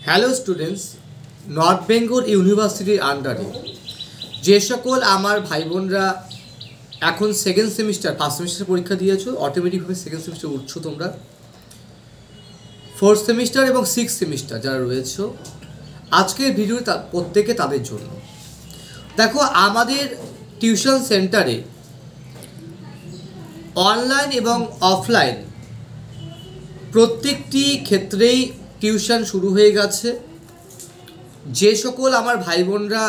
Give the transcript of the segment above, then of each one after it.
Hello students, north Bengal ইউনিভার্সিটির আন্ডারে যে সকল আমার ভাই বোনরা এখন সেকেন্ড সেমিস্টার ফার্স্ট সেমিস্টার পরীক্ষা দিয়েছো, অটোমেটিকভাবে সেকেন্ড সেমিস্টার উঠছো, তোমরা ফোর্থ সেমিস্টার এবং সিক্স সেমিস্টার যারা রয়েছে, আজকের ভিডিও প্রত্যেকে তাদের জন্য। দেখো, আমাদের টিউশন সেন্টারে অনলাইন এবং অফলাইন প্রত্যেকটি ক্ষেত্রেই টিউশন শুরু হয়ে গেছে। যে সকল আমার ভাই বোনরা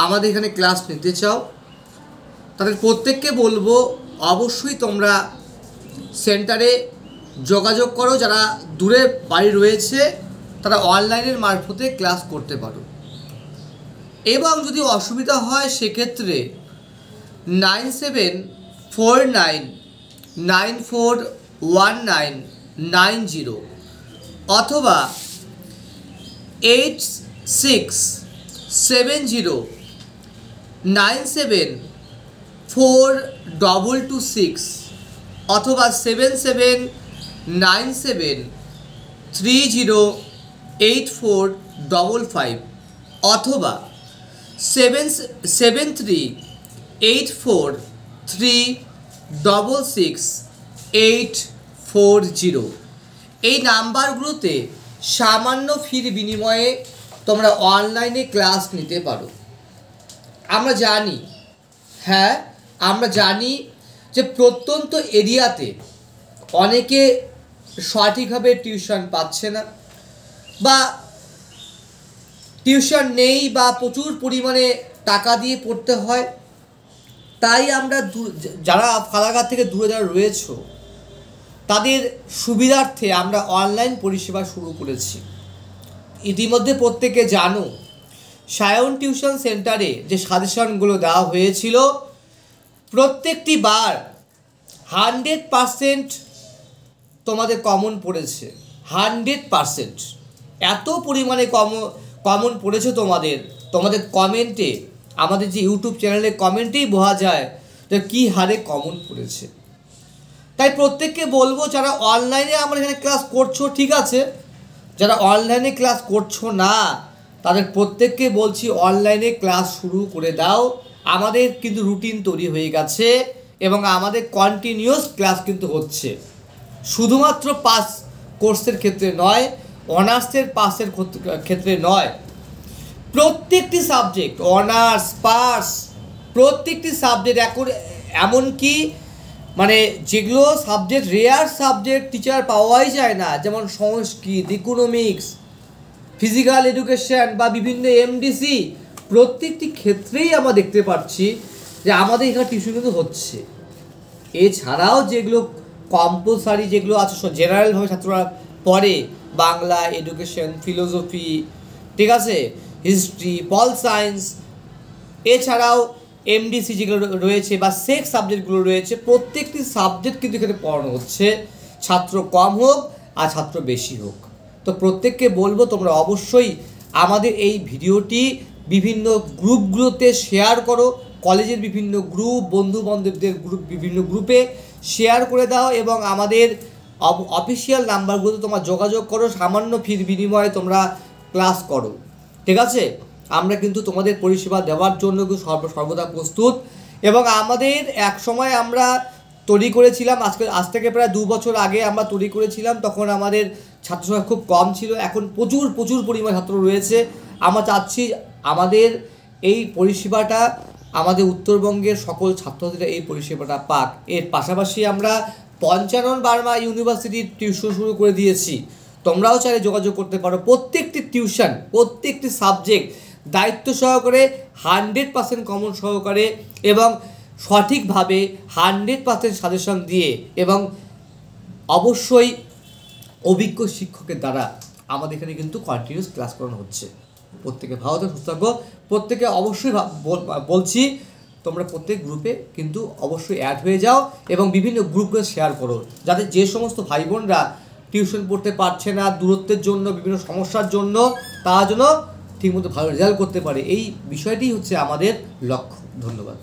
আমাদের এখানে ক্লাস নিতে চাও, তাদের প্রত্যেককে বলবো অবশ্যই তোমরা সেন্টারে যোগাযোগ করো। যারা দূরে বাড়ি রয়েছে তারা অনলাইনের মারফতে ক্লাস করতে পারো, এবং যদি অসুবিধা হয় সেক্ষেত্রে 9749941990 অথবা 8670974226 অথবা 7797308455 অথবা 7384366840 এই নাম্বারগুলোতে সামান্য ফির বিনিময়ে তোমরা অনলাইনে ক্লাস নিতে পারো। আমরা জানি যে প্রত্যন্ত এরিয়াতে অনেকে সঠিকভাবে টিউশন পাচ্ছে না, বা টিউশন নেই, বা প্রচুর পরিমাণে টাকা দিয়ে পড়তে হয়। তাই আমরা যারা ফালাকাট থেকে দূরে যারা রয়েছে তাদের সুবিধার্থে আমরা অনলাইন পরিষেবা শুরু করেছি। ইতিমধ্যে প্রত্যেকে জানো, সায়ন টিউশন সেন্টারে যে সাজেশনগুলো দেওয়া হয়েছিল প্রত্যেকটি বার 100% তোমাদের কমন পড়েছে। 100% এত পরিমাণে কমন পড়েছে তোমাদের কমেন্টে, আমাদের যে ইউটিউব চ্যানেলে কমেন্টেই বোঝা যায় যে কী হারে কমন পড়েছে। তাই প্রত্যেককে বলবো, যারা অনলাইনে আমরা এখানে ক্লাস করছো ঠিক আছে, যারা অনলাইনে ক্লাস করছো না তাদের প্রত্যেককে বলছি অনলাইনে ক্লাস শুরু করে দাও। আমাদের কিন্তু রুটিন তৈরি হয়ে গেছে এবং আমাদের কন্টিনিউয়াস ক্লাস কিন্তু হচ্ছে। শুধুমাত্র পাস কোর্সের ক্ষেত্রে নয়, অনার্সের পাসের ক্ষেত্রে নয়, প্রত্যেকটি সাবজেক্ট, অনার্স পাস প্রত্যেকটি সাবজেক্ট, এমনকি মানে যেগুলো সাবজেক্ট রেয়ার সাবজেক্ট টিচার পাওয়াই যায় না, যেমন সংস্কৃত, ইকোনমিক্স, ফিজিক্যাল এডুকেশন বা বিভিন্ন এমডিসি, প্রত্যেকটি ক্ষেত্রেই আমরা দেখতে পাচ্ছি যে আমাদের এখানে টিউশন কিন্তু হচ্ছে। এছাড়াও যেগুলো কম্পালসারি যেগুলো আছে জেনারেলভাবে ছাত্ররা পড়ে, বাংলা, এডুকেশন, ফিলোসফি, ঠিক আছে, হিস্ট্রি, পল সায়েন্স, এছাড়াও এমডিসি যেগুলো রয়েছে বা সেক্স সাবজেক্টগুলো রয়েছে, প্রত্যেকটি সাবজেক্ট কিন্তু এখানে পড়ানো হচ্ছে, ছাত্র কম হোক আর ছাত্র বেশি হোক। তো প্রত্যেককে বলবো তোমরা অবশ্যই আমাদের এই ভিডিওটি বিভিন্ন গ্রুপগুলোতে শেয়ার করো, কলেজের বিভিন্ন গ্রুপ, বন্ধু বান্ধবদের গ্রুপ, বিভিন্ন গ্রুপে শেয়ার করে দাও, এবং আমাদের অফিসিয়াল নাম্বারগুলোতে তোমরা যোগাযোগ করো, সামান্য ফির বিনিময়ে তোমরা ক্লাস করো, ঠিক আছে। আমরা কিন্তু তোমাদের পরিষেবা দেওয়ার জন্য সর্বদা প্রস্তুত। এবং আমাদের এক সময় আমরা তৈরি করেছিলাম, আজ থেকে প্রায় 2 বছর আগে আমরা তৈরি করেছিলাম, তখন আমাদের ছাত্রসংখ্যা খুব কম ছিল, এখন প্রচুর পরিমাণ ছাত্র রয়েছে। আমরা চাচ্ছি আমাদের এই পরিষেবাটা আমাদের উত্তরবঙ্গের সকল ছাত্রছাত্রীরা এই পরিষেবাটা পাক। এর পাশাপাশি আমরা পঞ্চানন বার্মা ইউনিভার্সিটির টিউশন শুরু করে দিয়েছি, তোমরাও চাইলে যোগাযোগ করতে পারো। প্রত্যেকটি টিউশন, প্রত্যেকটি সাবজেক্ট দায়িত্ব সহকারে 100% কমন সহকারে এবং সঠিকভাবে 100% সাজেশন দিয়ে, এবং অবশ্যই অভিজ্ঞ শিক্ষকের দ্বারা আমাদের এখানে কিন্তু কন্টিনিউয়াস ক্লাস করানো হচ্ছে। প্রত্যেকে ভালো থাকো, সুস্থ থাকো। প্রত্যেকে অবশ্যই বলছি তোমরা প্রত্যেক গ্রুপে কিন্তু অবশ্যই অ্যাড হয়ে যাও এবং বিভিন্ন গ্রুপকে শেয়ার করো, যাতে যে সমস্ত ভাই বোনরা টিউশন পড়তে পারছে না দূরত্বের জন্য, বিভিন্ন সমস্যার জন্য, তারা যেন ঠিকমতো ভালো রেজাল্ট করতে পারে। এই বিষয়টি হচ্ছে আমাদের লক্ষ্য। ধন্যবাদ।